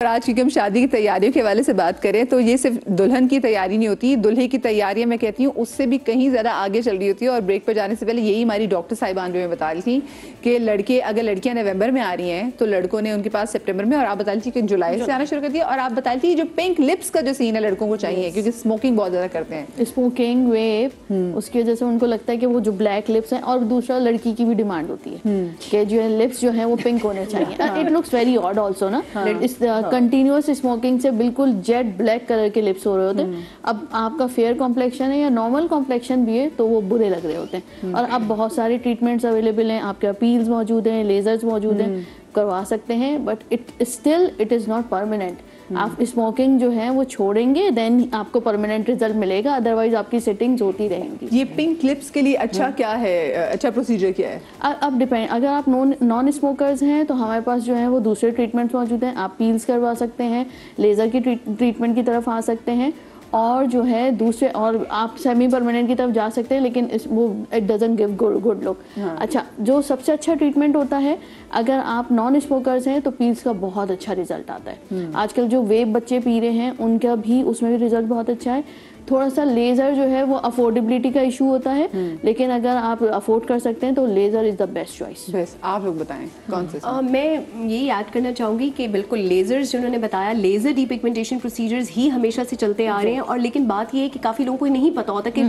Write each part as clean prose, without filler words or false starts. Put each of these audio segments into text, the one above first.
और आज क्योंकि हम शादी की तैयारियों के हवाले से बात करें तो ये सिर्फ दुल्हन की तैयारी नहीं होती, दुल्हे की तैयारियां मैं कहती हूँ उससे भी कहीं ज़्यादा आगे चल रही होती है। और ब्रेक पर जाने से पहले यही हमारी डॉक्टर साहिबान जो बता रही थी कि लड़के अगर लड़कियां नवंबर में आ रही हैं तो लड़कों ने उनके पास सितंबर में, और आप बता रही थी कि जुलाई से आना शुरू कर दिया। और आप बता रही थी जो पिंक लिप्स का जो सीन है लड़कों को चाहिए क्योंकि स्मोकिंग बहुत ज़्यादा करते हैं, स्मोकिंग वे उसकी वजह से उनको लगता है कि वो जो ब्लैक लिप्स हैं, और दूसरा लड़की की भी डिमांड होती है कि जो है लिप्स जो है वो पिंक होने चाहिए। It looks very odd also ना, इस कंटिन्यूअस स्मोकिंग से बिल्कुल जेट ब्लैक कलर के लिप्स हो रहे होते हैं। अब आपका फेयर कॉम्प्लेक्शन है या नॉर्मल कॉम्प्लेक्शन भी है तो वो बुरे लग रहे होते हैं। और अब बहुत सारे ट्रीटमेंट्स अवेलेबल हैं, आपके अपील्स मौजूद हैं, लेजर्स मौजूद हैं, करवा सकते हैं, but it is not permanent. आप स्मोकिंग जो है वो छोड़ेंगे देन आपको परमानेंट रिजल्ट मिलेगा, अदरवाइज आपकी सेटिंग्स होती रहेंगी। ये पिंक लिप्स के लिए अच्छा क्या है, अच्छा प्रोसीजर क्या है? अब डिपेंड, अगर आप नॉन स्मोकर्स हैं तो हमारे पास जो है वो दूसरे ट्रीटमेंट्स मौजूद हैं। आप पील्स करवा सकते हैं, लेज़र की ट्रीटमेंट की तरफ आ सकते हैं, और जो है दूसरे, और आप सेमी परमानेंट की तरफ जा सकते हैं, लेकिन वो it doesn't give good look. अच्छा, जो सबसे अच्छा ट्रीटमेंट होता है अगर आप नॉन स्मोकर्स हैं तो पील्स का बहुत अच्छा रिजल्ट आता है। आजकल जो वेब बच्चे पी रहे हैं उनका भी उसमें भी रिजल्ट बहुत अच्छा है। थोड़ा सा लेज़र जो है वो अफोर्डेबिलिटी का इशू होता है, लेकिन अगर आप अफोर्ड कर सकते हैं तो laser is the best choice. Best, आप लोग बताएं कौन से? मैं ये याद करना चाहूँगी कि बिल्कुल लेज़र्स जिन्होंने बताया, लेज़र डीपिगमेंटेशन प्रोसीजर्स ही हमेशा से चलते आ रहे हैं। और लेकिन बात ये है कि काफ़ी लोगों को नहीं पता होता कि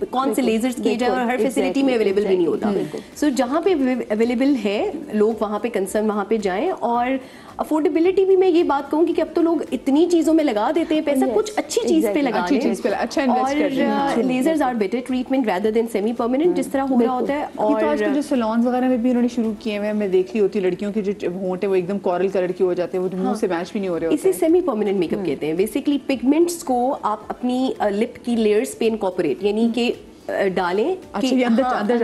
कौन से लेज़र्स किए जाए, और हर फैसिलिटी में अवेलेबल भी नहीं होता। सो जहाँ पे अवेलेबल है लोग वहाँ पे कंसर्न वहाँ पे जाएँ। और अफोर्डेबिलिटी भी मैं ये बात कहूँगी कि अब तो लोग इतनी चीज़ों में लगा देते हैं पैसा, कुछ अच्छी चीज़ पे लगा दें, अच्छा इन्वेस्ट करते हैं। Lasers are better treatment rather than semi permanent जिस तरह हो रहा होता है। और आजकल जो सैलून वगैरह में भी उन्होंने शुरू किए हैं, मैं देख ली होती लड़कियों के जो होंठ है वो एकदम कॉरल कलर के हो जाते हैं, वो मुंह से मैच भी नहीं हो रहे होते। इसे सेमी परमानेंट मेकअप कहते हैं। बेसिकली पिगमेंट्स को आप अपनी लिप की लेयर्स पे इनकॉर्पोरेट यानी कि डालें कि ये अंदर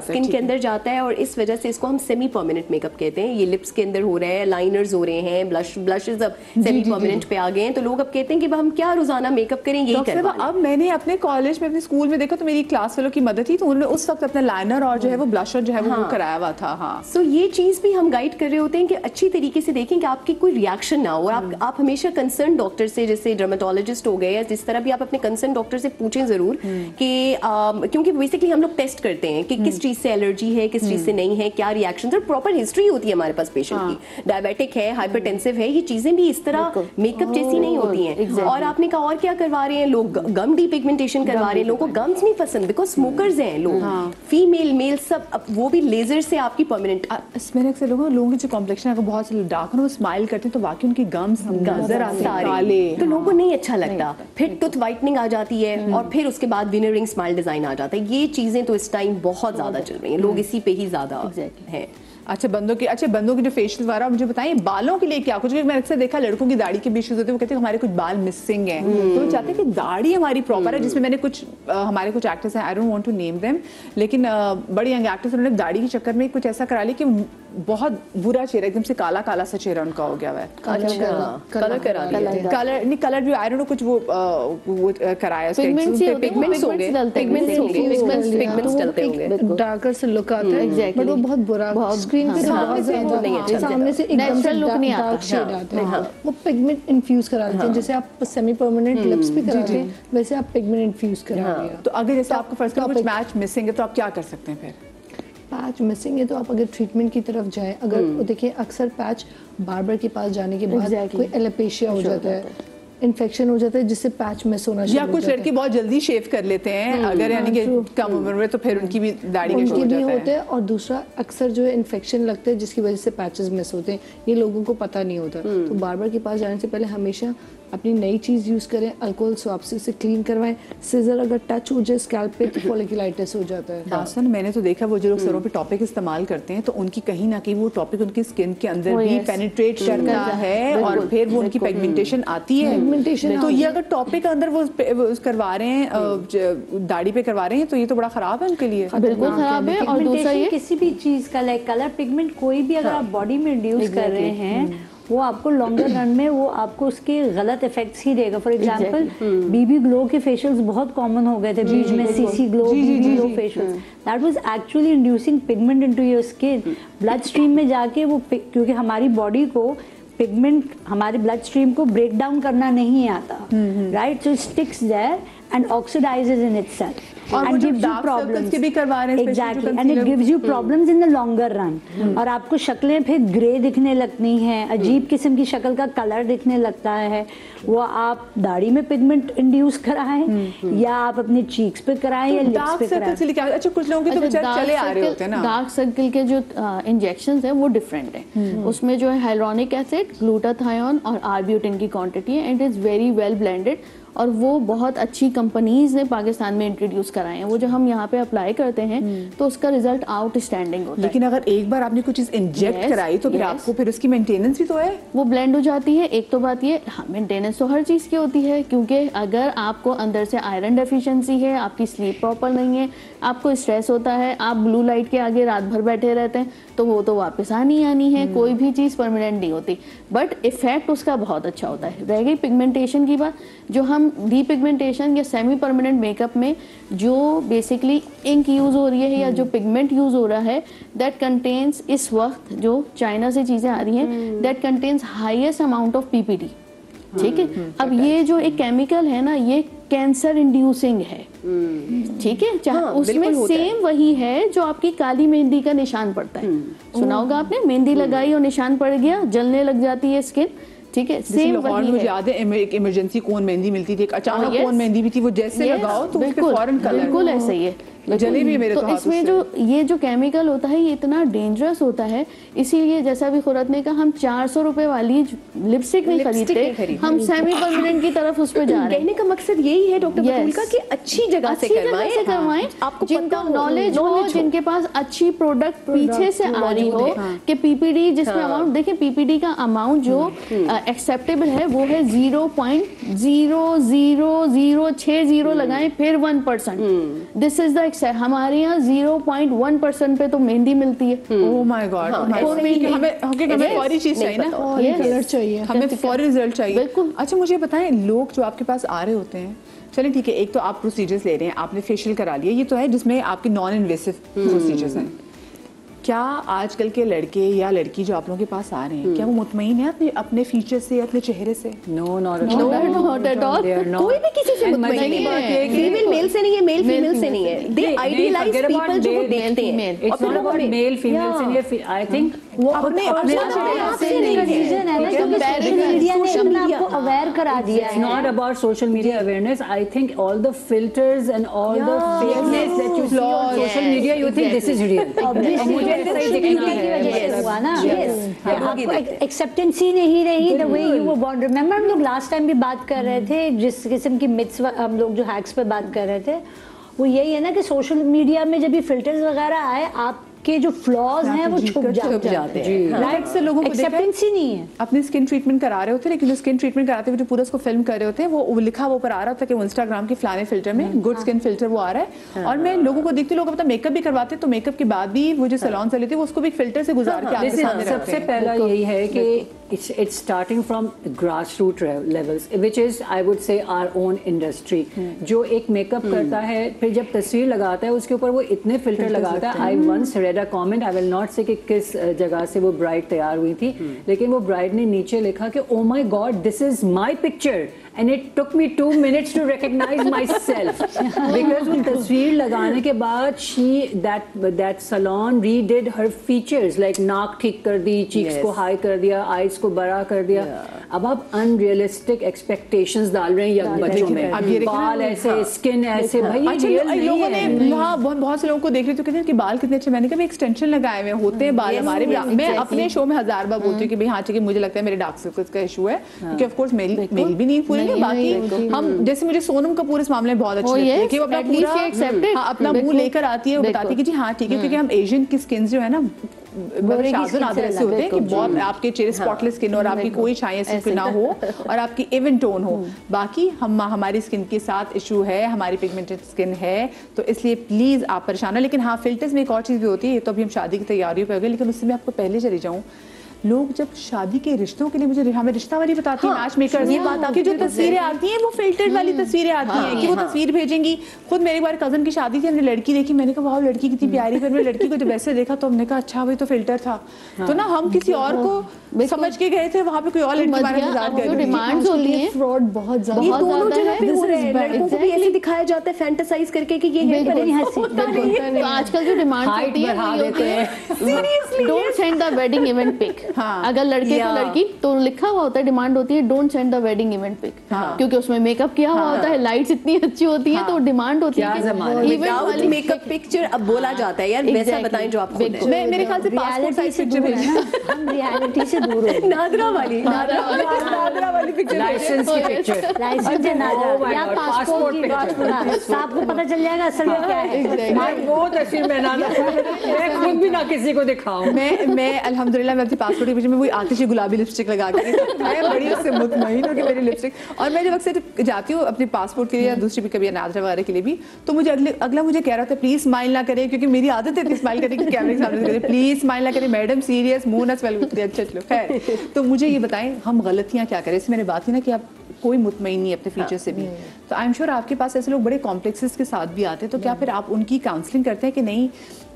स्किन के अंदर जाता है, और इस वजह से इसको हम सेमी परमानेंट मेकअप कहते हैं। ये लिप्स के अंदर हो रहे हैं, लाइनर्स हो रहे हैं, ब्लशेस अब सेमी परमानेंट पे आ गए हैं, तो लोग अब कहते हैं कि हम क्या रोजाना मेकअप करें, यही करवा लें। अब मैंने अपने कॉलेज में अपने स्कूल में देखा तो मेरी क्लास वालों की मदद थी, तो उन्होंने उस वक्त अपना लाइनर और जो है वो ब्लशर जो है वो कराया हुआ था। हाँ, सो ये चीज भी हम गाइड कर रहे होते हैं कि अच्छी तरीके से देखें कि आपकी कोई रिएक्शन ना हो। और आप हमेशा कंसर्न डॉक्टर से, जैसे डर्मेटोलॉजिस्ट हो गए या जिस तरह भी, आप अपने कंसर्न डॉक्टर से पूछें जरूर कि क्योंकि बेसिकली हम लोग टेस्ट करते हैं कि किस चीज से एलर्जी है, किस चीज से नहीं है, क्या रिएक्शन, और प्रॉपर हिस्ट्री होती है हमारे पास पेशेंट की। डायबिटिक है, हाइपरटेंसिव है, ये चीजें भी इस तरह मेकअप जैसी नहीं होती हैं। और आपने कहा और क्या करवा रहे हैं लोग, गम डीपिगमेंटेशन करवा रहे हैं। लोगों को गम्स नहीं पसंद बिकॉज स्मोकर्स हैं लोग, फीमेल मेल सब, वो भी लेजर से आपकी परमानेंट। मैंने अक्सर लोगों की जो कॉम्प्लेक्शन अगर बहुत डार्क है वो स्माइल करते हैं तो वाकई उनकी गम्स नजर आते हैं काले, तो लोगों को नहीं अच्छा लगता। फिर टूथ वाइटनिंग आ जाती है, और फिर उसके बाद विनर रिंग स्माइल डिजाइन आ जाता है। ये चीजें तो इस टाइम बहुत ज्यादा चल रही हैं, लोग इसी पे ही ज्यादा हैं। अच्छा, बंदों की जो फेशियल वगैरह, मुझे बताइए बालों के लिए क्या कुछ? मैंने अक्सर देखा लड़कों की दाढ़ी के भी इश्यूज होते हैं, वो कहते हैं हमारे कुछ बाल मिसिंग हैं, तो वो चाहते हैं कि दाढ़ी हमारी प्रॉपर है। जिसमें मैंने कुछ हमारे कुछ एक्टर्स हैं, I don't want to name them, लेकिन बड़े यंग एक्टर्स, उन्होंने दाढ़ी के चक्कर में कुछ ऐसा करा लिया कि बहुत बुरा चेहरा, एकदम से काला काला सा चेहरा उनका हो गया है। कलर करा दिया, कलर भी आई डोंट नो कुछ वो कराया, पिगमेंट्स डलते होंगे, डार्कर से लुक आता है, बट वो बहुत बुरा, स्क्रीन पे बहुत ज्यादा नहीं अच्छा, सामने से एकदम से लुक नहीं आता, शेड आता है। वो पिगमेंट इन्फ्यूज करा देते हैं, जैसे आप सेमी परमानेंट लिप्स पे कराते हैं वैसे आप पिगमेंट इन्फ्यूज करा रहे हैं। तो अगर जैसे आपको फर्स्ट कुछ मैच मिसिंग है तो आप क्या कर सकते हैं? फिर पैच मिसिंग है तो आप अगर ट्रीटमेंट की तरफ जाएं, अगर देखिए अक्सर पैच बार्बर के पास जाने के बाद कोई एलोपेशिया हो जाता है, इन्फेक्शन हो जाता है जिससे पैच मिस होना शुरू हो जाता है। या कुछ लड़के बहुत जल्दी शेव कर लेते हैं अगर यानी कि कम उम्र में, तो फिर उनकी भी दाढ़ी का उनकी भी होते हैं। और दूसरा अक्सर जो है इन्फेक्शन लगता है जिसकी वजह से पैचेस मिस होते हैं, ये लोगों को पता नहीं होता। तो बार्बर के पास जाने से पहले हमेशा अपनी नई चीज यूज करें, अल्कोहल स्वाब से उसे क्लीन करवाएं। सिजर अगर टच हो जाए स्कैल्प पे तो फॉलिकुलाइटिस हो जाता है। दास्तान, मैंने तो देखा वो जो लोग सरों पे टॉपिक इस्तेमाल करते हैं तो उनकी कहीं ना कहीं वो टॉपिक उनकी स्किन के अंदर भी पेनिट्रेट करता है, और फिर वो उनकी पिगमेंटेशन आती है। तो ये अगर टॉपिक अंदर वो करवा रहे हैं, दाढ़ी पे करवा रहे हैं, तो ये तो बड़ा खराब है उनके लिए। बिल्कुल खराब है। और दूसरा ये किसी भी चीज का लाइक कलर पिगमेंट कोई भी अगर आप बॉडी में इंड्यूस कर रहे हैं वो आपको लॉन्गर रन में वो आपको उसके गलत इफेक्ट्स ही देगा। फॉर एग्जांपल बीबी ग्लो के फेशियल्स बहुत कॉमन हो गए थे बीच में, CC glow, BB glow facials, that was actually inducing pigment into your skin. Blood stream में जाके वो, क्योंकि हमारी बॉडी को पिगमेंट हमारे ब्लड स्ट्रीम को ब्रेक डाउन करना नहीं आता, right? So sticks there and oxidises in itself and gives you problems के भी करवा रहे हैं exactly and it gives you problems in the longer run और आपको शक्लें फिर ग्रे दिखने लगती हैं, अजीब किस्म की शक्ल का कलर दिखने लगता है। वो आप दाढ़ी में पिगमेंट इंड्यूस कराएं या आप अपने चीक्स पे कराएं या लिप्स पे कराएं। अच्छा कुछ लोगों के तो बेचारे चले आ रहे होते हैं ना। डार्क सर्कल के जो इंजेक्शंस हैं वो डिफरेंट है, उसमें जो है हाइलुरोनिक एसिड, ग्लूटाथायोन और आर्ब्यूटिन की क्वांटिटी है and it is very well blended और वो बहुत अच्छी कंपनीज ने पाकिस्तान में इंट्रोड्यूस कराए हैं। वो जो हम यहाँ पे अप्लाई करते हैं तो उसका रिजल्ट आउटस्टैंडिंग होता है। लेकिन अगर एक बार आपने कुछ चीज इंजेक्ट कराई तो फिर आपको फिर उसकी मेंटेनेंस भी तो है, वो ब्लेंड हो जाती है। एक तो बात ये, मेंटेनेंस तो हर चीज की होती है, क्योंकि अगर आपको अंदर से आयरन डेफिशिएंसी है, आपकी स्लीप प्रॉपर नहीं है, आपको स्ट्रेस होता है, आप ब्लू लाइट के आगे रात भर बैठे रहते हैं, तो वो तो वापस आनी है। कोई भी चीज परमानेंट नहीं होती, बट इफेक्ट उसका बहुत अच्छा होता है। रह गई पिगमेंटेशन की बात, जो हम डीपिगमेंटेशन या सेमी परमानेंट मेकअप में जो बेसिकली इंक यूज हो रही है या जो पिगमेंट यूज हो रहा है, दैट कंटेन्स इस वक्त जो चाइना से चीजें आ रही हैं, that contains highest amount of PPD. ठीक है, अब ये जो एक केमिकल है ना, ये कैंसर इंड्यूसिंग है। ठीक है, चाहे उसमें सेम वही है जो आपकी काली मेहंदी का निशान पड़ता है। सुना होगा आपने, मेहंदी लगाई और निशान पड़ गया, जलने लग जाती है स्किन। ठीक है, सेम वही है। मुझे याद है एक इमरजेंसी कोन मेहंदी मिलती थी, एक अचानक कोन मेहंदी भी थी, वो जैसे लगाओ तो उसके फौरन कलर बिल्कुल ऐसा ही है। जले भी मेरे तो इसमें जो ये जो केमिकल होता है ये इतना डेंजरस होता है, इसीलिए जैसा भी खुरात ने कहा, हम 400 रुपए वाली लिपस्टिक नहीं खरीदते, हम सेमी परमानेंट की तरफ उस पे जा रहे हैं। कहने का मकसद यही है डॉक्टर बतूल का कि अच्छी जगह से करवाएं, आपको जिनको नॉलेज हो, जिनके पास अच्छी प्रोडक्ट पीछे से आ रही हो कि पीपीडी जिसमें अमाउंट देखिए, पीपीडी का अमाउंट जो एक्सेप्टेबल है वो है 0.00060 लगाएं फिर 1%। दिस इज द हमारे यहाँ 0.1% पे तो मेहंदी मिलती है। ओह माय गॉड, हमें फौरी चीज चाहिए ना, कलर चाहिए, हमें फौरी रिजल्ट चाहिए। बिल्कुल। अच्छा मुझे बताएं, लोग जो आपके पास आ रहे होते हैं, चलिए ठीक है, एक तो आप प्रोसीजर्स ले रहे हैं, आपने फेशियल करा लिया, ये तो है जिसमें आपके नॉन इन्वेसिव प्रोसीजर्स हैं। क्या आजकल के लड़के या लड़की जो आप लोगों के पास आ रहे हैं, क्या वो मुतमईन है अपने फीचर से, अपने चेहरे से? No not at all. कोई भी किसी से मुतमईन नहीं है। फीमेल मेल से नहीं है, मेल फीमेल से नहीं है। दे आइडियलाइज पीपल जो वो देखते हैं। It's not about male female से नहीं, आई थिंक वो अपने रीजन है ना, क्योंकि सोशल मीडिया ने इतना आपको अवेयर करा दिया है। It's not about social media awareness, I think all the filters and all the fakeness that you see on social media, you think this is real. आपको एक्सेप्टेंस ही नहीं रही the way you were born. Remember हम लोग last time भी बात कर रहे थे, जिस किस्म की मिथ्स हम लोग जो हैक्स पे बात कर रहे थे, वो यही है ना कि सोशल मीडिया में जब भी फिल्टर्स वगैरह आए, आप के जो फ्लॉज हैं वो छुप जाते हैं। राइट से लोगों को एक्सेप्टेंस ही नहीं है। अपनी स्किन ट्रीटमेंट करा रहे होते हैं, लेकिन जो स्किन ट्रीटमेंट कराते हुए जो पूरा उसको फिल्म कर रहे होते हैं, वो लिखा वो ऊपर आ रहा होता है कि वो इंस्टाग्राम के फलाने फिल्टर में गुड स्किन फिल्टर वो आ रहा है। और मैं लोगों को देखती हूँ, लोग अपना मेकअप भी करवाते हैं, तो मेकअप के बाद भी वो जो सैलून से लेते हैं, वो उसको भी एक फिल्टर से गुजार के आपके सामने रखते हैं। सबसे पहला यही है कि it's starting from grassroots levels, which is I would say our own industry. जो एक मेकअप करता है, फिर जब तस्वीर लगाता है उसके ऊपर वो इतने फिल्टर लगाता है। I once read a comment, I will not say कि किस जगह से वो ब्राइड तैयार हुई थी, लेकिन वो ब्राइड ने नीचे लिखा कि oh my God, this is my picture. And it took me 2 minutes to recognize myself because वो तस्वीर लगाने के बाद that salon redid her features, like नाक ठीक कर दी, cheeks को high कर दिया, eyes को बड़ा कर दिया। अब आप अनरियलिस्टिक एक्सपेक्टेशंस डाल रहे हैं यंग बच्चों में, अब ये बाल ऐसे, स्किन ऐसे, भाई ये रियल नहीं है। हाँ, बहुत से लोगों को देख रहे थे, कहते हैं कि बाल कितने अच्छे, मैंने कहा एक्सटेंशन लगाए हुए होते हैं बाल हमारे। मैं अपने शो में 1000 बार बोलती हूँ कि भाई हाँ ठीक है, मुझे लगता है मेरे डार्क सर्कल्स का इशू है, क्योंकि ऑफ कोर्स मेल भी नहीं पूरी है। बाकी हम जैसे मुझे सोनम कपूर इस मामले में बहुत अच्छी लगती है कि वो अपना पूरा अपना मुंह लेकर आती है और बताती है कि जी हाँ ठीक है, क्योंकि हम एशियन की स्किन जो है ना, शाज़न आदर ऐसे होते हैं कि बहुत आपके चेहरे स्पॉटलेस स्किन और आपकी कोई छाया स्किन ना हो और आपकी इवन टोन हो। बाकी हमारी स्किन के साथ इशू है, हमारी पिगमेंटेड स्किन है, तो इसलिए प्लीज आप परेशान हो। लेकिन हाँ, फिल्टर्स में एक और चीज भी होती है, ये तो अभी हम शादी की तैयारियों पे हो गए, लेकिन उससे मैं आपको पहले चली जाऊँ, लोग जब शादी के रिश्तों के लिए मुझे हमें रिश्ता वाली बताती है मैच मेकर, ये बात कि जो तस्वीरें आती हैं वो फिल्टर्ड वाली तस्वीरें आती हैं कि वो तस्वीर भेजेंगी। खुद मेरी बार कजन की शादी थी, हमने लड़की देखी, मैंने कहा वाह लड़की कितनी प्यारी, फिर मैं लड़की को जब वैसे देखा तो हमने कहा अच्छा भाई तो फिल्टर था। तो ना हम किसी और को समझ के गए थे, वहाँ पे कोई और लड़की हमारे इंतजार कर रही थी। डिमांड्स होती हैं, फ्रॉड बहुत ज्यादा, ये दोनों जगह पे हो रहा है। लड़कों को भी ऐसे दिखाया जाता है फैंटेसाइज करके कि ये है, पर हंसी तो आजकल जो डिमांड होती है वो होती है don't send the wedding event pic. अगर लड़के को लड़की तो लिखा हुआ होता है, डिमांड होती है don't send the wedding event pic, क्योंकि उसमें मेकअप किया हुआ होता है, लाइट्स इतनी अच्छी होती हैं, तो डिमांड होती है विदाउट मेकअप पिक्चर अब बोला जाता है। यार वैसा बताएं जो आप खुद है। मैं मेरे ख्याल से पासपोर्ट साइज पिक्चर भेजना, हम रियलिटी से दूर हो, नादरा वाली पिक्चर, लाइसेंस की पिक्चर, लाइसेंस है नादरा या पासपोर्ट की बात सुना, आपको पता चल जाएगा असल में क्या है। वो तस्वीर मैं खुद भी ना किसी को दिखाऊं। मैं अल्हम्दुलिल्लाह मैं अपनी पासपोर्ट की पिक्चर में वही आतिशी गुलाबी लिपस्टिक लगा के मैं बड़ी उससे मुतमईन हूँ कि मेरी लिपस्टिक। और मैं जब अक्सर जाती हूँ अपने पासपोर्ट के लिए या दूसरी भी कभी नादरा वगैरह के लिए भी, तो मुझे अगला मुझे कह रहा था प्लीज स्माइल ना करे, क्योंकि मेरी आदत है स्माइल करने की, कैमरे के सामने करे प्लीज स्माइल ना करे मैडम, सीरियस मुंह ना स्माइल करते। अच्छा चलो खैर, तो मुझे ये बताएं हम गलतियाँ क्या करें। इससे मैंने बात की ना कि आप कोई मुतमईन नहीं अपने फ्यूचर से भी, तो आई एम श्योर आपके पास ऐसे लोग बड़े कॉम्प्लेक्सेस के साथ भी आते हैं, तो क्या फिर आप उनकी काउंसलिंग करते हैं कि नहीं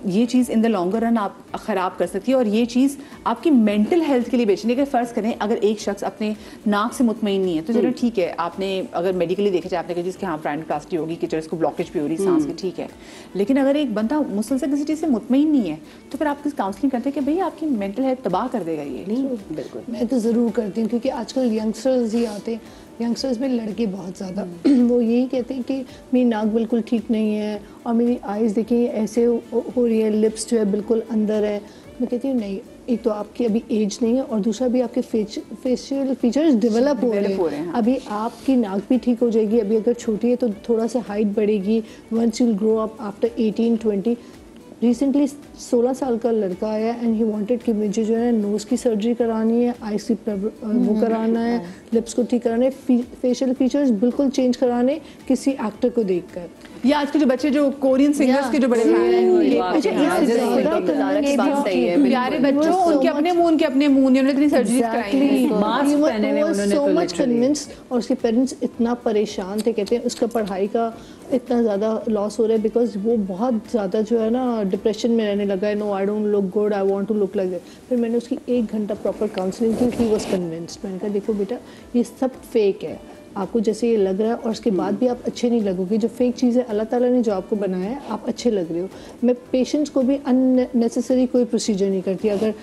ये चीज़ इन द लॉन्गर रन आप ख़राब कर सकती है और ये चीज़ आपकी मेंटल हेल्थ के लिए बेचने के फ़र्ज़ करें अगर एक शख्स अपने नाक से मुतमईन नहीं है तो चलो ठीक है, आपने अगर मेडिकली देखा जाए आपने कहा जिसके हाँ ब्रांडप्लास्टी होगी कि चलो इसको ब्लॉकेज भी हो रही सांस की, ठीक है, लेकिन अगर एक बंदा मुसलसल किसी चीज़ से मुतमईन नहीं है तो फिर आप किस काउंसलिंग करते हैं कि भैया आपकी मेंटल हेल्थ तबाह कर देगा ये? नहीं बिल्कुल, मैं तो ज़रूर करती हूँ, क्योंकि आजकल यंगस्टर्स ही आते हैं, यंगस्टर्स में लड़के बहुत ज़्यादा वो यही कहते हैं कि मेरी नाक बिल्कुल ठीक नहीं है और मेरी आइज़ देखिए ऐसे हो रही है, लिप्स जो है बिल्कुल अंदर है। मैं कहती हूँ नहीं, एक तो आपकी अभी एज नहीं है और दूसरा भी आपके फेशियल फीचर्स डेवलप हो रहे हैं। अभी आपकी नाक भी ठीक हो जाएगी, अभी अगर छोटी है तो थोड़ा सा हाइट बढ़ेगी, once you grow up after 18-20। Recently 16 साल का लड़का आया एंड ही वांटेड कि मुझे जो है नोज़ की सर्जरी करानी है, आईज की वो कराना है, लिप्स को ठीक कराना है, फेशियल फीचर्स बिल्कुल चेंज कराने किसी एक्टर को देखकर। या आज के जो बच्चे जो कोरियन सिंगर्स के जो बड़े प्यारे बच्चों उनके अपने मुंह उन्होंने इतनी सर्जरी कराई, सो मच कन्विंस, और उसके पेरेंट्स इतना परेशान थे, कहते हैं उसका पढ़ाई का इतना ज़्यादा लॉस हो रहा है बिकॉज वो बहुत ज़्यादा जो है ना डिप्रेशन में रहने लगा है। No I don't look good, I want to look like that. फिर मैंने उसकी 1 घंटा प्रॉपर काउंसलिंग की, ही वाज कन्विंस्ड। मैंने कहा देखो बेटा ये सब फेक है, आपको जैसे ये लग रहा है और उसके बाद भी आप अच्छे नहीं लगोगे। जो फेक चीज़ है अल्लाह ताला ने जो आपको बनाया है, आप अच्छे लग रहे हो। मैं पेशेंट्स को भी अननेसेसरी कोई प्रोसीजर नहीं करती। अगर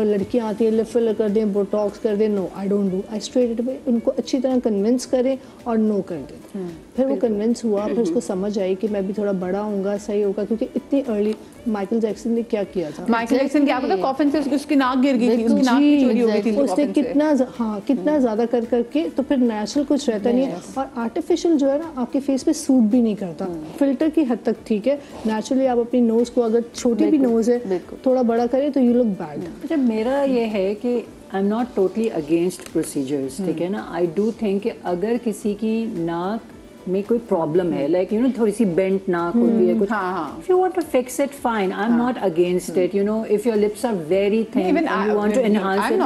लड़कियां आती है लिप फिलर कर दें, बोटॉक्स कर दें, no I don't do, I straight away उनको अच्छी तरह कन्विंस करें और नो कर दें। फिर वो कन्विंस हुआ, फिर उसको समझ आई कि मैं भी थोड़ा बड़ा होऊंगा, सही होगा, क्योंकि इतनी अर्ली माइकल जैक्सन ने क्या किया था, माइकल जैक्सन क्या पता कॉफिन से उसकी नाक गिर गई थी, उसकी नाक की चोरी हो गई थी, उसने कितना ज़्यादा कर करके, तो फिर नेचुरल कुछ रहता नहीं है। और आर्टिफिशियल जो है ना आपके फेस पे सूट भी नहीं करता। फिल्टर की हद तक ठीक है, नेचुरली आप अपनी नोज को अगर छोटी भी नोज है थोड़ा बड़ा करें तो यू लुक बैड। अच्छा मेरा ये है कि आई am not totally against procedures, ठीक है ना। आई डू थिंक कि अगर किसी की नाक में कोई प्रॉब्लम है, लाइक यू नो थोड़ी सी बेंट नाक होती है कुछ, if you want to fix it fine, I am not against it, you know, if your lips are very thin and you want to enhance it.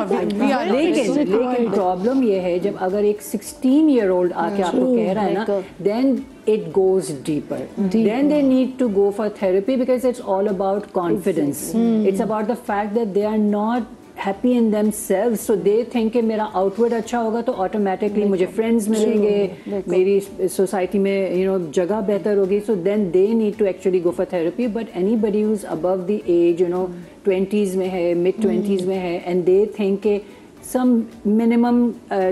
लेकिन problem ये है जब अगर एक 16 ईयर ओल्ड आके आपको कह रहा है ना, then it goes deeper. Then they need to go for therapy because it's all about confidence. It's about the fact that they are not happy in themselves, so they think कि मेरा outward अच्छा होगा तो automatically मुझे friends मिलेंगे, मेरी society में you know जगह बेहतर होगी, so then they need to actually go for therapy. But anybody who's above the age, you know 20s में है, mid 20s में है, and they think कि some minimum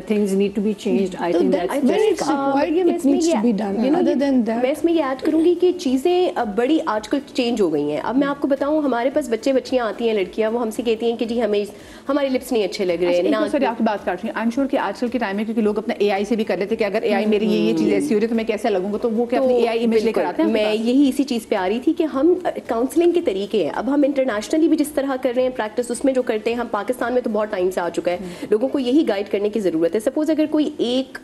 things need to be changed. I think that's just it needs to be done. Other than that, मैं इसमें ये add करूँगी कि चीज़ें बड़ी आजकल चेंज हो गई हैं। अब मैं आपको बताऊँ, हमारे पास बच्चियाँ आती हैं, लड़कियाँ, वो हमसे कहती हैं कि जी हमें हमारे लिप्स नहीं अच्छे लग रहे हैं। सॉरी आपकी बात काट रही हूँ। आई एम श्योर कि आजकल के टाइम में क्योंकि लोग अपना AI से भी कर लेते हैं कि अगर AI मेरी ये चीज़ ऐसी हो रही है तो मैं कैसे लगूंगा, तो वो क्या अपनी AI इमेज लेकर आते हैं। मैं यही इसी चीज़ पे आ रही थी कि हम काउंसलिंग के तरीके हैं, अब हम इंटरनेशनली भी जिस तरह कर रहे हैं प्रैक्टिस, उसमें जो करते हैं हम पाकिस्तान में तो बहुत टाइम से आ चुका है, है, लोगों को यही गाइड करने की ज़रूरत है। सपोज अगर कोई एक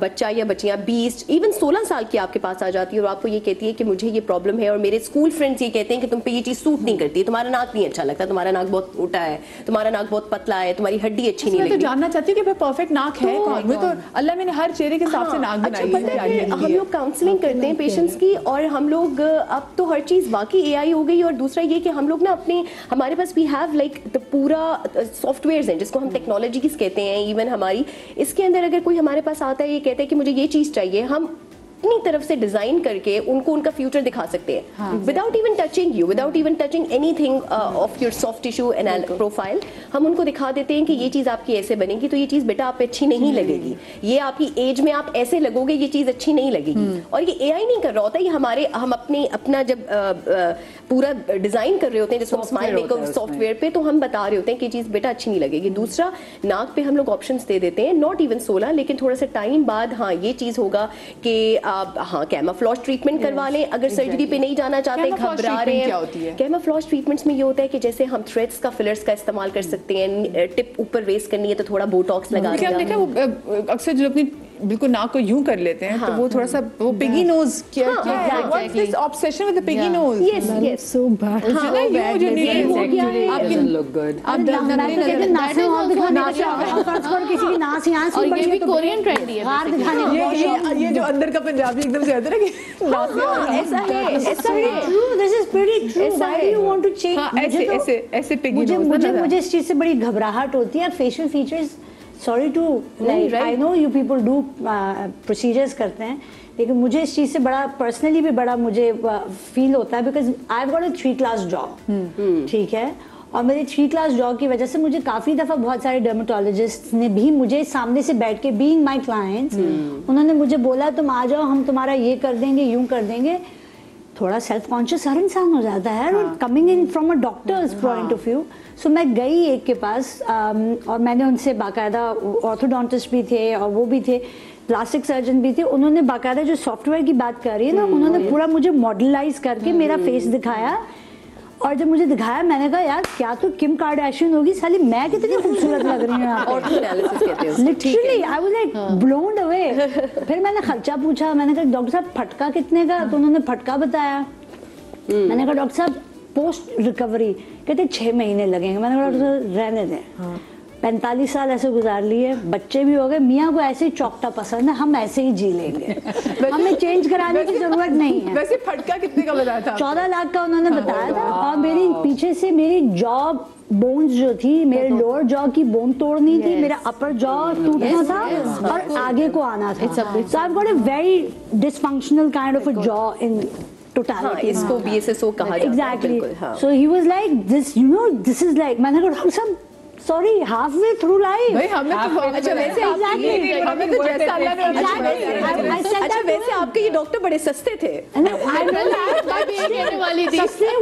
बच्चा या बच्चियाँ 20 इवन 16 साल की आपके पास आ जाती है और आपको ये कहती है कि मुझे ये प्रॉब्लम है और मेरे स्कूल फ्रेंड्स ये कहते हैं कि तुम पे ये चीज़ सूट नहीं करती, तुम्हारा नाक नहीं अच्छा लगता, तुम्हारा नाक बहुत मोटा है, तुम्हारा नाक बहुत पतला है, तुम्हारी हड्डी अच्छी नहीं मैं तो लगती। जानना चाहती हूँ कि परफेक्ट नाक है कौन? वो तो अल्लाह मैंने हर चेहरे के हिसाब से नाक बनाई है। हम लोग काउंसलिंग करते हैं पेशेंट्स की, और हम लोग अब तो हर चीज़ वाकई AI हो गई, और दूसरा ये कि हम लोग ना अपने हमारे पास वी हैव लाइक द पूरा सॉफ्टवेयर्स हैं जिसको हम टेक्नोलॉजीज कहते हैं। इवन हमारी इसके अंदर अगर कोई हमारे पास आता है ये कहता है कि मुझे ये चीज़ चाहिए, हम अपनी तरफ से डिजाइन करके उनको उनका फ्यूचर दिखा सकते हैं without even touching you, without even touching anything of your soft tissue and profile. हम उनको दिखा देते हैं कि ये चीज़ आपकी ऐसे बनेगी तो ये चीज़ बेटा आप पे अच्छी नहीं लगेगी, ये आपकी एज में आप ऐसे लगोगे ये चीज़ अच्छी नहीं लगेगी। और ये AI नहीं कर रहा होता, ये हमारे हम अपना जब पूरा डिजाइन कर रहे होते हैं जिसको हम स्माइल मेकअप सॉफ्टवेयर पे, तो हम बता रहे होते हैं कि चीज़ बेटा अच्छी नहीं लगेगी। दूसरा, नाक पे हम लोग ऑप्शंस दे देते हैं, नॉट इवन 16 लेकिन थोड़ा सा टाइम बाद हाँ ये चीज़ होगा कि हाँ कैमाफ्लॉज ट्रीटमेंट करवा लें अगर सर्जरी पे नहीं जाना चाहते, घबरा रहे हैं। कैमाफ्लॉज ट्रीटमेंट्स में ये होता है कि जैसे हम थ्रेड्स का फिलर्स का इस्तेमाल कर सकते हैं, टिप ऊपर रेस करनी है तो थोड़ा बोटॉक्स लगा दिया। वो अक्सर जो अपनी बिल्कुल नाक को यूं कर लेते हैं तो वो थोड़ा सा वो पिगी नोज क्या what's this obsession with the piggy nose? Yes yes so bad आपकी लुक गुड। आप नासें और दिखाने और किसी की नाक यहाँ से और ये भी कोरियन ट्रेंड है बाहर दिखाने की ये जो अंदर का पंजाबी एकदम से आता है ना कि नाक से ऐसा है, ऐसा है। True, this is pretty true. Why do you want to change? हाँ, ऐसे ऐसे ऐसे पिगी मुझे इस चीज से बड़ी घबराहट होती है। Facial features, sorry to like, I know you people do procedures करते हैं, लेकिन मुझे इस चीज से बड़ा पर्सनली भी बड़ा मुझे फील होता है because I have got a 3 class job, ठीक है, और मेरे 3 क्लास जॉब की वजह से मुझे काफ़ी दफ़ा बहुत सारे डर्मेटोलॉजिस्ट ने भी मुझे सामने से बैठ के बीइंग माय क्लाइंट्स उन्होंने मुझे बोला तुम आ जाओ हम तुम्हारा ये कर देंगे यूं कर देंगे। थोड़ा सेल्फ कॉन्शियस हर इंसान हो जाता है coming in from a doctor's point of view. So मैं गई एक के पास और मैंने उनसे बाकायदा, ऑर्थोडोंटिस्ट भी थे और वो भी थे, प्लास्टिक सर्जन भी थे, उन्होंने बाकायदा जो सॉफ्टवेयर की बात कर रही है ना उन्होंने पूरा मुझे मॉडलाइज करके मेरा फेस दिखाया, और जब मुझे दिखाया मैंने कहा यार क्या तो किम कार्दाशियन होगी साली, मैं कितनी खूबसूरत लग रही हूँ। Literally I was like blown away. फिर मैंने खर्चा पूछा, मैंने कहा डॉक्टर साहब फटका कितने का, तो उन्होंने फटका बताया। मैंने कहा डॉक्टर साहब पोस्ट रिकवरी, कहते 6 महीने लगेंगे। मैंने कहा डॉक्टर साहब रहने दें, 45 साल ऐसे गुजार लिए, बच्चे भी हो गए, मियाँ को ऐसे ही चौकटा पसंद है, हम ऐसे ही जी लेंगे, हमें चेंज कराने की जरूरत नहीं है। वैसे फटका कितने का बताया था? 14 लाख का उन्होंने बताया था। और मेरी पीछे से मेरी जॉ बोन्स जो थी, मेरे लोअर जॉ की बोन तोड़नी थी, मेरा अपर जॉ टूटना था और आगे को आना था। So I have got a very dysfunctional kind of a jaw in totality. इसको BSSO कहा जाता है। Exactly. So he was like this, you know this is like, मैंने कहा डॉक्टर साहब sorry half way through life. भाई हमें तो अच्छा वैसे हमें तो जैसा अल्लाह ने अच्छा वैसे आपके ये डॉक्टर बड़े सस्ते थे।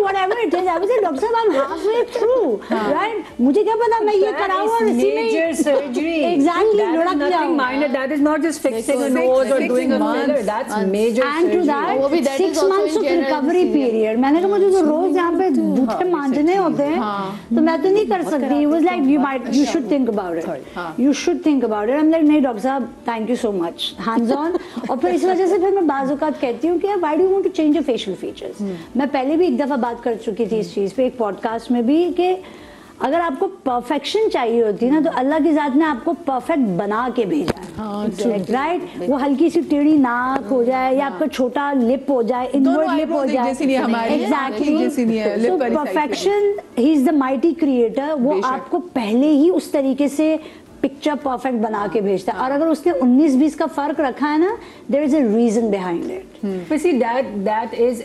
whatever it is, I was like, doctor साहब I'm halfway through, right? मुझे क्या पता मैं ये कराऊं और इसी में major surgery. Exactly, लुढ़क Nothing जाऊं। minor. That is not just fixing a nose or doing a filler. That's major And to surgery. that 6 months of recovery period. मैंने कहा मुझे तो रोज यहाँ पे बूथे मांजने होते हैं, तो मैं तो नहीं कर सकती। He was like, you should think about it. You should think about it. I'm like, नहीं डॉक्टर साहब, thank you so much. Hands on. और फिर इस वजह से फिर मैं बाज़ औक़ात कहती हूँ कि why do you want to change your facial features? मैं पहले भी एक दफ़ा बात कर चुकी थी इस चीज़ पे एक पॉडकास्ट में भी कि अगर आपको परफेक्शन चाहिए होती है ना तो अल्लाह की ज़ात ने आपको परफेक्ट बना के भेजा है, राइट? वो हल्की सी टेढ़ी नाक हो जाए या आपका छोटा लिप हो जाए, इनवर्ड लिप हो जाए, exactly. So perfection, he is the mighty creator. वो आपको पहले ही उस तरीके से पिक्चर परफेक्ट बना के भेजता है, और अगर उसने 19-20 का फर्क रखा है ना, there is a reason behind it. But see, that is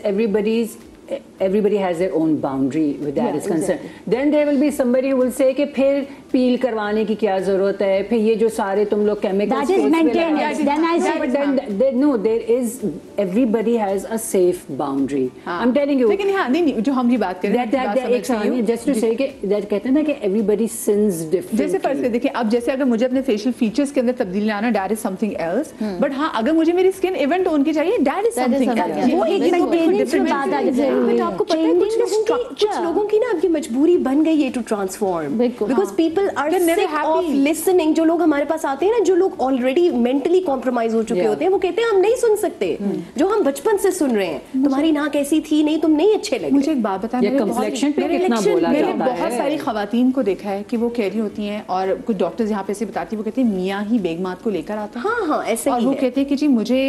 everybody has their own boundary with that is concerned. Exactly. Then there will be somebody who will say कि फिर पील करवाने की क्या जरूरत है, फिर ये जो सारे तुम लोग chemicals that is maintenance. Then I said, but then no, there is, everybody has a safe boundary. I'm telling you. लेकिन हाँ नहीं जो हम ये बात कर रहे हैं just to say कि that कहते हैं ना कि everybody sins differently. जैसे फर्ज से देखिए अब जैसे अगर मुझे अपने फेशियल फीचर्स के अंदर तब्दीली लाना, that is something else. But हाँ अगर मुझे मेरी स्किन इवन टोन की चाहिए, that is something else. वो एक मेंटेनेंस की बात आ जाती है। बट आपको पता है कुछ लोगों की ना अब ये मजबूरी बन गई है to transform, because people people are sick of listening. जो लोग हमारे पास आते हैं ना, जो लोग ऑलरेडी मेंटली कॉम्प्रोमाइज हो चुके होते हैं, वो कहते हैं हम नहीं सुन सकते जो हम बचपन से सुन रहे हैं। तुम्हारी नाक ऐसी थी, नहीं तुम नहीं अच्छे लगे। मुझे एक बात बताएं, मैंने बहुत सारी खवातीन को देखा है कि वो कह रही होती हैं और कुछ डॉक्टर्स यहाँ पे से बताती है, वो कहते हैं मियाँ ही बेगमात को लेकर आता है। हाँ हाँ, ऐसे और ही वो है। कहते हैं कि जी मुझे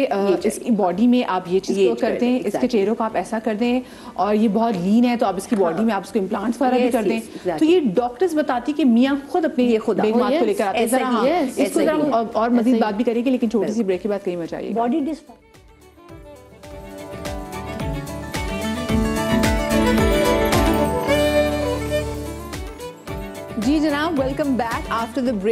इसकी बॉडी में आप ये चीज कर दें, इसके चेहरों को आप ऐसा कर दें, और ये बहुत लीन है तो आप इसकी बॉडी में आप उसको इम्प्लांट्स वगैरह भी कर दें। तो ये डॉक्टर्स बताती है कि मियाँ खुद अपने बेगमात को लेकर आते हैं। जरा हाँ, इसको जरा और मजीद बात भी करेंगे, लेकिन छोटी सी ब्रेक के बाद कहीं मत जाइए। बॉडी जी जनाब, welcome back after the break.